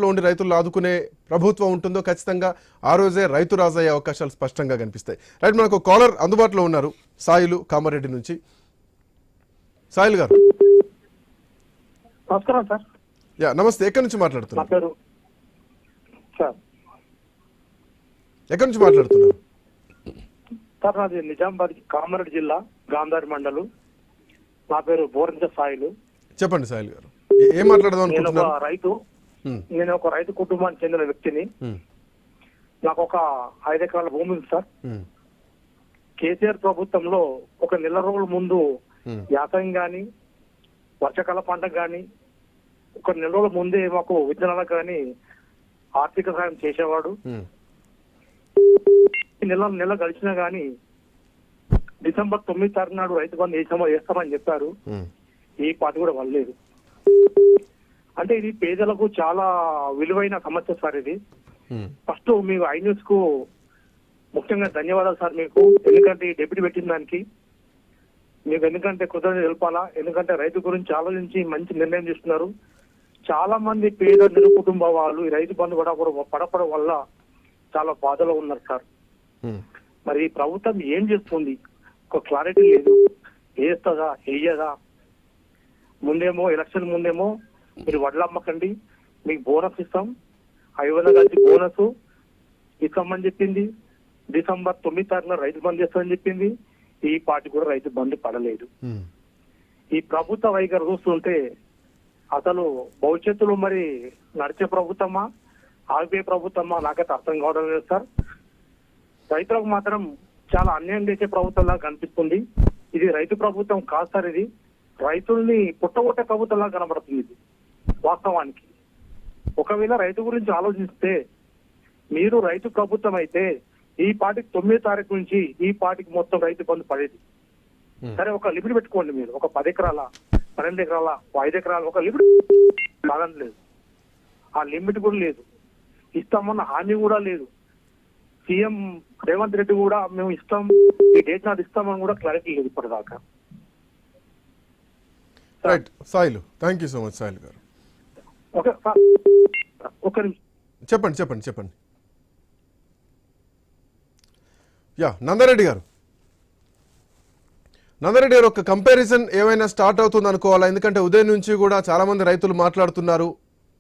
లో ఉండి రైతులను ఆదుకునే ప్రభుత్వం ఉంటుందో ఖచ్చితంగా ఆ రోజే రైతు రాజు అయ్యే అవకాశాలు స్పష్టంగా కనిపిస్తాయి. రైట్, మనకు కాలర్ అందుబాటులో ఉన్నారు, సాయిలు కామారెడ్డి నుంచి. సాయిల్ గారు నమస్కారం సార్. యా నమస్తే, ఎక్కడి నుంచి మాట్లాడుతున్నారు? ఎక్కడి నుంచి మాట్లాడుతున్నారు సార్? నాది నిజామాబాద్ కామారెడ్డి జిల్లా గాంధారి మండలం. నా పేరు బోరంజ సాయిలు. చెప్పండి సాయిల్ గారు, ఏం మాట్లాడదాం అనుకుంటున్నారు? నేను ఒక రైతు కుటుంబానికి చెందిన వ్యక్తిని. నాకు ఒక 5 ఎకరాల భూమి ఉంది సార్. కేసీఆర్ ప్రభుత్వంలో ఒక నెల రోజుల ముందు యాసంగి గాని వర్షాకాల పంటకు గాని ఒక నెల రోజుల ముందే మాకు విత్తనాలకు గాని ఆర్థిక సహాయం చేసేవాడు. నెల గడిచినా గాని డిసెంబర్ 9 తారీఖు నాడు రైతు బంధు వేస్తామని చెప్పారు. ఈ పార్టీ కూడా వల్లేదు. అంటే ఇది పేదలకు చాలా విలువైన సమస్య సార్. ఇది ఫస్ట్ మీకు ఐన్యూస్ కు ముఖ్యంగా ధన్యవాదాలు సార్ మీకు. ఎందుకంటే ఈ డెప్యూటీ పెట్టిన దానికి మీకు ఎందుకంటే కృతజ్ఞత తెలపాలా. ఎందుకంటే రైతు గురించి ఆలోచించి మంచి నిర్ణయం తీసుకున్నారు. చాలా మంది పేద నిరు కుటుంబ వాళ్ళు ఈ రైతు బంధు కూడా పడపడం వల్ల చాలా బాధలో ఉన్నారు సార్. మరి ప్రభుత్వం ఏం చేస్తుంది? ఒక క్లారిటీ లేదు. వేస్తుందా వేయదా? ముందేమో ఎలక్షన్ ముందేమో మీరు వడ్లు అమ్మకండి, మీకు బోనస్ ఇస్తాం, 500 కలిసి బోనస్ ఇస్తామని చెప్పింది. డిసెంబర్ 9 తారీఖున రైతు బంద్ చేస్తామని చెప్పింది. ఈ పార్టీ కూడా రైతు బంద్ పడలేదు. ఈ ప్రభుత్వ వైఖరి చూస్తుంటే అసలు భవిష్యత్తులో మరి నడిచే ప్రభుత్వమా ఆగిపోయే ప్రభుత్వమా నాకైతే అర్థం కావడం లేదు సార్. రైతులకు మాత్రం చాలా అన్యాయం చేసే ప్రభుత్వంలా కనిపిస్తుంది. ఇది రైతు ప్రభుత్వం కాదు సార్. ఇది రైతుల్ని పుట్టగొట్టే ప్రభుత్వంలా కనబడుతుంది. ఇది వాస్తవానికి ఒకవేళ రైతు గురించి ఆలోచిస్తే మీరు రైతు ప్రభుత్వం అయితే ఈ పార్టీకి 9 తారీఖు నుంచి ఈ పార్టీకి మొత్తం రైతు బంధు పడేది. సరే ఒక లిమిట్ పెట్టుకోండి. మీరు ఒక 10 ఎకరాల 12 ఎకరాల 5 ఎకరాల ఒక లిమిట్ బాగలేదు. ఆ లిమిట్ కూడా లేదు. ఇస్తామన్న హామీ కూడా లేదు. సీఎం రేవంత్ రెడ్డి కూడా మేము ఇస్తాం, ఈ డేట్ నాది ఇస్తామని కూడా క్లారిటీ లేదు ఇప్పటిదాకా. Right Sailu, thank you so much Sail గారు. ఒక నిమిషం చెప్పండి. యా నందారెడ్డి గారు ఒక కంపారిజన్ ఏమైనా స్టార్ట్ అవుతుంది అనుకోవాలా? ఎందుకంటే ఉదయం నుంచి కూడా చాలా మంది రైతులు మాట్లాడుతున్నారు.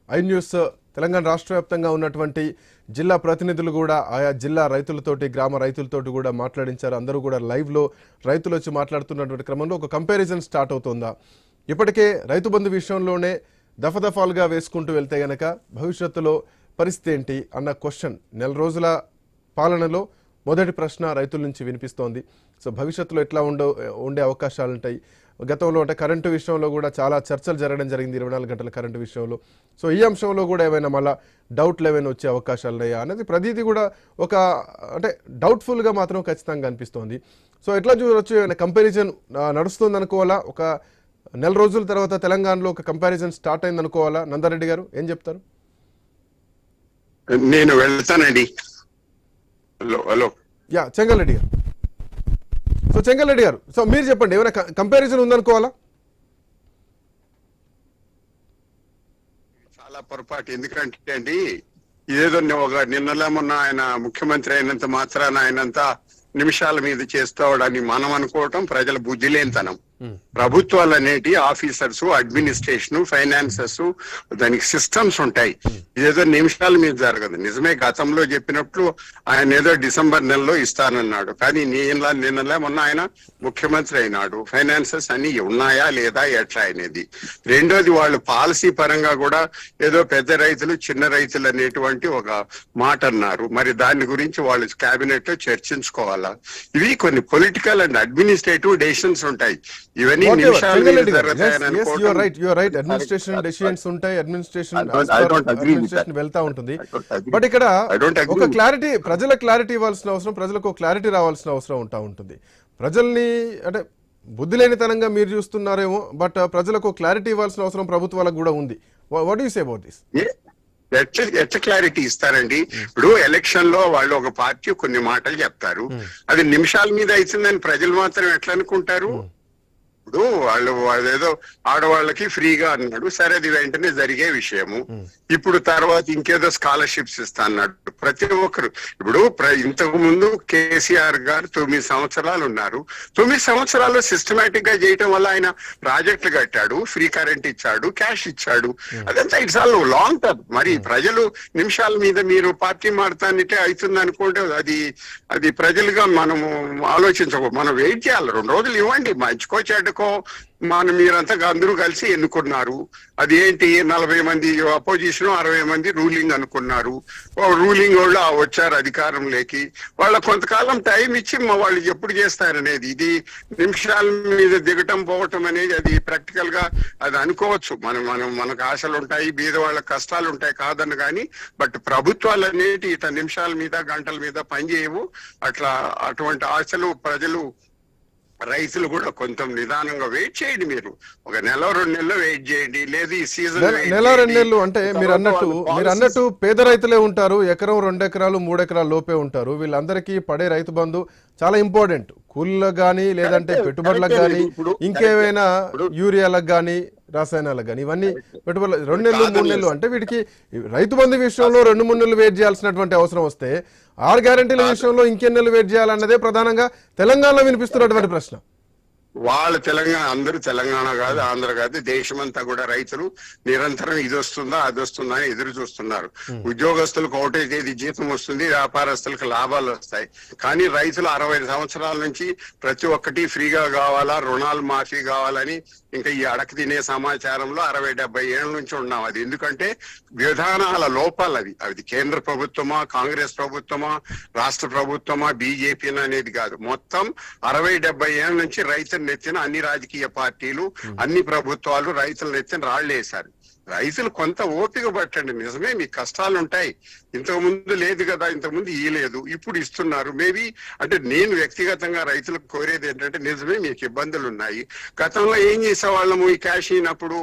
ఐ న్యూస్ తెలంగాణ రాష్ట్ర వ్యాప్తంగా ఉన్నటువంటి జిల్లా ప్రతినిధులు కూడా ఆయా జిల్లా రైతులతోటి గ్రామ రైతులతోటి కూడా మాట్లాడించారు. అందరూ కూడా లైవ్లో రైతులు వచ్చి మాట్లాడుతున్నటువంటి క్రమంలో ఒక కంపారిజన్ స్టార్ట్ అవుతుందా? ఇప్పటికే రైతు బంధు విషయంలోనే దఫదఫాలుగా వేసుకుంటూ వెళ్తే గనక భవిష్యత్తులో పరిస్థితి ఏంటి అన్న క్వశ్చన్ నెల రోజుల పాలనలో మొదటి ప్రశ్న రైతుల నుంచి వినిపిస్తోంది. సో భవిష్యత్తులో ఎట్లా ఉండే అవకాశాలు ఉంటాయి? గతంలో అంటే కరెంటు విషయంలో కూడా చాలా చర్చలు జరగడం జరిగింది, 24 గంటల కరెంటు విషయంలో. సో ఈ అంశంలో కూడా ఏమైనా మళ్ళీ డౌట్లు ఏమైనా వచ్చే అవకాశాలు ఉన్నాయా అనేది ప్రతిదీ కూడా ఒక అంటే డౌట్ఫుల్గా మాత్రం ఖచ్చితంగా అనిపిస్తోంది. సో ఎట్లా చూడవచ్చు? ఏమైనా కంపారిజన్ నడుస్తుంది అనుకోవాలా? ఒక నెల రోజుల తర్వాత తెలంగాణలో ఒక కంపారిజన్ స్టార్ట్ అయింది అనుకోవాలా? నందారెడ్డి గారు ఏం చెప్తారు? నేను వెళ్తానండి. హలో యా చెంగల్రెడ్డి గారు. సో చెంగల్రెడ్డి గారు, సో మీరు చెప్పండి, ఏమైనా కంపారిజన్ ఉందనుకోవాలా? చాలా పొరపాటు. ఎందుకంటే అండి ఇదేదో నిన్నలా మొన్న ఆయన ముఖ్యమంత్రి అయినంత మాత్రాన ఆయనంతా నిమిషాల మీద చేస్తాడని మనం అనుకోవటం ప్రజల బుద్ధి లేనితనం. ప్రభుత్వాలు అనేటి ఆఫీసర్స్, అడ్మినిస్ట్రేషన్, ఫైనాన్సర్స్, దానికి సిస్టమ్స్ ఉంటాయి. ఇదేదో నిమిషాల మీద జరగదు. నిజమే, గతంలో చెప్పినట్లు ఆయన ఏదో డిసెంబర్ నెలలో ఇస్తానన్నాడు. కానీ నిన్నలే మొన్న ఆయన ముఖ్యమంత్రి అయినాడు. ఫైనాన్సర్స్ అన్ని ఉన్నాయా లేదా ఎట్లా అనేది. రెండోది వాళ్ళు పాలసీ పరంగా కూడా ఏదో పెద్ద రైతులు చిన్న రైతులు అనేటువంటి ఒక మాట అన్నారు. మరి దాని గురించి వాళ్ళు కేబినెట్ లో చర్చించుకోవాలా? ఇవి కొన్ని పొలిటికల్ అండ్ అడ్మినిస్ట్రేటివ్ డెసిషన్స్ ఉంటాయి. ఇవన్నీ నిమిషాలు వెళ్తా ఉంటుంది. బట్ ఇక్కడ ఒక క్లారిటీ, ప్రజల క్లారిటీ ఇవ్వాల్సిన అవసరం, ప్రజలకు క్లారిటీ రావాల్సిన అవసరం ఉంటుంది. ప్రజల్ని అంటే బుద్ధి లేనితనంగా మీరు చూస్తున్నారేమో, బట్ ప్రజలకు క్లారిటీ ఇవ్వాల్సిన అవసరం ప్రభుత్వాలకు కూడా ఉంది. What you say about this? ఎట్లా క్లారిటీ ఇస్తారండి? ఇప్పుడు ఎలక్షన్ లో వాళ్ళు ఒక పార్టీ కొన్ని మాటలు చెప్తారు, అది నిమిషాల మీద అవుతుందని ప్రజలు మాత్రం ఎట్లా అనుకుంటారు? ఇప్పుడు వాళ్ళు అదేదో ఆడవాళ్ళకి ఫ్రీగా అన్నాడు, సరే అది వెంటనే జరిగే విషయము. ఇప్పుడు తర్వాత ఇంకేదో స్కాలర్షిప్స్ ఇస్తా అన్నాడు. ప్రతి ఒక్కరు ఇప్పుడు ఇంతకు ముందు కేసీఆర్ గారు 9 సంవత్సరాలు ఉన్నారు. 9 సంవత్సరాలు సిస్టమేటిక్ గా చేయటం వల్ల ఆయన ప్రాజెక్టులు కట్టాడు, ఫ్రీ కరెంట్ ఇచ్చాడు, క్యాష్ ఇచ్చాడు. అదంతా ఇట్స్ ఆల్ లాంగ్ టర్మ్. మరి ప్రజలు నిమిషాల మీద మీరు పార్టీ మారుతానిటే అవుతుంది అనుకుంటే అది ప్రజలుగా మనము ఆలోచించకూడదు. మనం వెయిట్ చేయాలి, 2 రోజులు ఇవ్వండి. మంచుకో చెడ్డకో మీరంతా అందరూ కలిసి ఎన్నుకున్నారు. అది ఏంటి 40 మంది అపోజిషన్, 60 మంది రూలింగ్ అనుకున్నారు. రూలింగ్ వాళ్ళు వచ్చారు అధికారంలోకి. వాళ్ళ కొంతకాలం టైం ఇచ్చి వాళ్ళు ఎప్పుడు చేస్తారనేది, ఇది నిమిషాల మీద దిగటం పోవటం అనేది అది ప్రాక్టికల్ గా అది అనుకోవచ్చు. మనకు ఆశలు ఉంటాయి, బీద వాళ్ళ కష్టాలు ఉంటాయి కాదని. కానీ బట్ ప్రభుత్వాలు అనేటి ఇట్లా నిమిషాల మీద గంటల మీద పనిచేయవు. అటువంటి ఆశలు ప్రజలు, రైతులు కూడా కొంచెం నిదానంగా వెయిట్ చేయండి. మీరు ఒక 1-2 నెలలు వెయిట్ చేయండి. లేదు ఈ సీజన్ 1-2 నెలలు అంటే మీరు అన్నట్టు పేద రైతులే ఉంటారు. ఎకరం 2 ఎకరాలు 3 ఎకరాల లోపే ఉంటారు. వీళ్ళందరికీ పడే రైతు బంధు చాలా ఇంపార్టెంట్. కూలీలకు కానీ, లేదంటే పెట్టుబడులకు కానీ, ఇంకేమైనా యూరియాలకు కానీ, రసాయనాలకు కానీ, ఇవన్నీ పెట్టుబడులు 2 నెలలు 3 నెలలు అంటే వీటికి రైతు బంధు విషయంలో 2-3 నెలలు వెయిట్ చేయాల్సినటువంటి అవసరం వస్తే 6 గ్యారెంటీల విషయంలో ఇంకెన్ని నెలలు వెయిట్ చేయాలన్నదే ప్రధానంగా తెలంగాణలో వినిపిస్తున్నటువంటి ప్రశ్న. వాళ్ళ అందరూ తెలంగాణ కాదు, ఆంధ్ర కాదు, దేశమంతా కూడా రైతులు నిరంతరం ఇది వస్తుందా అది వస్తుందా అని ఎదురు చూస్తున్నారు. ఉద్యోగస్తులకు ఒకటే తేదీ జీతం వస్తుంది, వ్యాపారస్తులకు లాభాలు వస్తాయి. కానీ రైతులు 60 సంవత్సరాల నుంచి ప్రతి ఒక్కటి ఫ్రీగా కావాలా, రుణాలు మాఫీ కావాలని ఇంకా ఈ అడక తినే సమాచారంలో 60-70 ఏళ్ల నుంచి ఉన్నాం. అది ఎందుకంటే విధానాల లోపాలు. అది కేంద్ర ప్రభుత్వమా, కాంగ్రెస్ ప్రభుత్వమా, రాష్ట్ర ప్రభుత్వమా, బీజేపీ అనేది కాదు. మొత్తం 60-70 ఏళ్ల నుంచి రైతుల నెత్తిన అన్ని రాజకీయ పార్టీలు, అన్ని ప్రభుత్వాలు రైతుల నెత్తిన రాళ్లేశారు. రైతులు కొంత ఓపిక పట్టండి. నిజమే మీకు కష్టాలు ఉంటాయి. ఇంతకు ముందు లేదు కదా, ఇంతకు ముందు ఇయ్యలేదు, ఇప్పుడు ఇస్తున్నారు. మేబీ అంటే నేను వ్యక్తిగతంగా రైతులకు కోరేది ఏంటంటే, నిజమే మీకు ఇబ్బందులు ఉన్నాయి. గతంలో ఏం చేసేవాళ్ళము, ఈ క్యాష్ అయినప్పుడు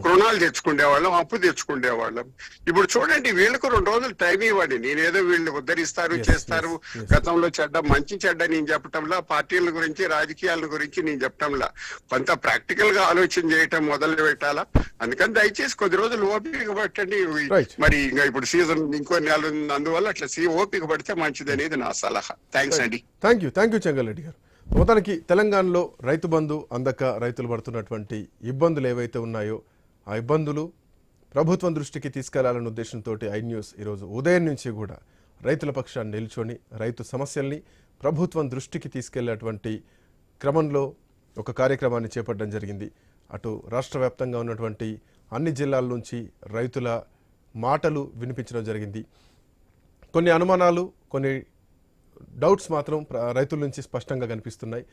రుణాలు తెచ్చుకునేవాళ్ళం, అప్పు తెచ్చుకునేవాళ్ళం. ఇప్పుడు చూడండి, వీళ్ళకు 2 రోజులు టైం ఇవ్వండి. నేనేదో వీళ్ళు ఉద్ధరిస్తారు చేస్తారు. గతంలో మంచి చెడ్డ నేను చెప్పటంలా, పార్టీల గురించి రాజకీయాల గురించి నేను చెప్పటంలా, కొంత ప్రాక్టికల్ గా ఆలోచన చేయటం మొదలు పెట్టాలా. అందుకని దయచేసి కొద్ది రోజులు ఓపిక పట్టండి. మరి ఇంకా ఇప్పుడు సీజన్ ఇంకో నెల ఉంది, అందువల్ల అట్లా ఓపిక పడితే మంచిది అనేది నా సలహా. థ్యాంక్స్ అండి. థ్యాంక్ యూ చెంగల్రెడ్డి గారు. మొత్తానికి తెలంగాణలో రైతు బంధు అందక రైతులు పడుతున్నటువంటి ఇబ్బందులు ఏవైతే ఉన్నాయో ఆ ఇబ్బందులు ప్రభుత్వం దృష్టికి తీసుకెళ్లాలన్న ఉద్దేశంతో ఐన్యూస్ ఈరోజు ఉదయం నుంచి కూడా రైతుల పక్షాన్ని నిల్చొని రైతు సమస్యల్ని ప్రభుత్వం దృష్టికి తీసుకెళ్లేటువంటి క్రమంలో ఒక కార్యక్రమాన్ని చేపట్టడం జరిగింది. అటు రాష్ట్ర వ్యాప్తంగా ఉన్నటువంటి అన్ని జిల్లాల నుంచి రైతుల మాటలు వినిపించడం జరిగింది. కొన్ని అనుమానాలు, కొన్ని డౌట్స్ మాత్రం రైతుల నుంచి స్పష్టంగా కనిపిస్తున్నాయి.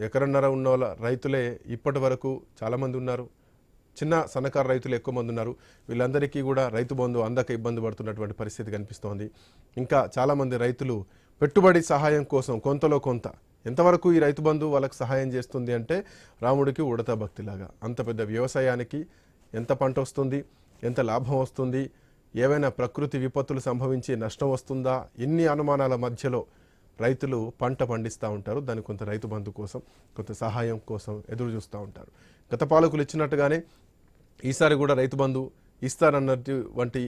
ఎకరన్నర ఉన్న వాళ్ళ రైతులే ఇప్పటి వరకు చాలామంది ఉన్నారు. చిన్న సన్నకారు రైతులు ఎక్కువ మంది ఉన్నారు. వీళ్ళందరికీ కూడా రైతు బంధు అందక ఇబ్బంది పడుతున్నటువంటి పరిస్థితి కనిపిస్తోంది. ఇంకా చాలామంది రైతులు పెట్టుబడి సహాయం కోసం కొంతలో కొంత, ఎంతవరకు ఈ రైతు బంధు వాళ్ళకి సహాయం చేస్తుంది అంటే రాముడికి ఉడతా భక్తిలాగా. అంత పెద్ద వ్యవసాయానికి ఎంత పంట వస్తుంది, ఎంత లాభం వస్తుంది, ఏవైనా ప్రకృతి విపత్తులు సంభవించి నష్టం వస్తుందా, ఇన్ని అనుమానాల మధ్యలో రైతులు పంట పండిస్తూ ఉంటారు. దానికి కొంత రైతు బంధు కోసం, కొంత సహాయం కోసం ఎదురు చూస్తూ ఉంటారు. గత పాలకులు ఇచ్చినట్టుగానే ఈసారి కూడా రైతు బంధు ఇస్తారన్నటువంటి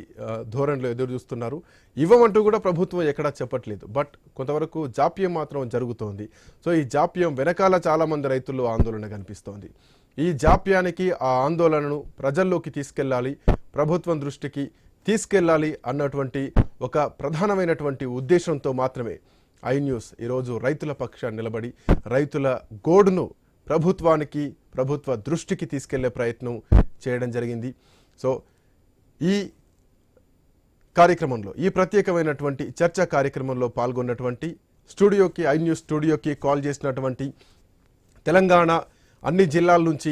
ధోరణిలో ఎదురు చూస్తున్నారు. ఇవ్వమంటూ కూడా ప్రభుత్వం ఎక్కడా చెప్పట్లేదు. బట్ కొంతవరకు జాప్యం మాత్రం జరుగుతోంది. సో ఈ జాప్యం వెనకాల చాలామంది రైతుల్లో ఆందోళన కనిపిస్తోంది. ఈ జాప్యానికి, ఆ ఆందోళనను ప్రజల్లోకి తీసుకెళ్లాలి, ప్రభుత్వం దృష్టికి తీసుకెళ్లాలి అన్నటువంటి ఒక ప్రధానమైనటువంటి ఉద్దేశంతో మాత్రమే ఐన్యూస్ ఈరోజు రైతుల పక్షాన్ని నిలబడి రైతుల గోడును ప్రభుత్వానికి, ప్రభుత్వ దృష్టికి తీసుకెళ్లే ప్రయత్నం చేయడం జరిగింది. సో ఈ కార్యక్రమంలో, ఈ ప్రత్యేకమైనటువంటి చర్చా కార్యక్రమంలో పాల్గొన్నటువంటి ఐన్యూస్ స్టూడియోకి కాల్ చేసినటువంటి తెలంగాణ అన్ని జిల్లాల నుంచి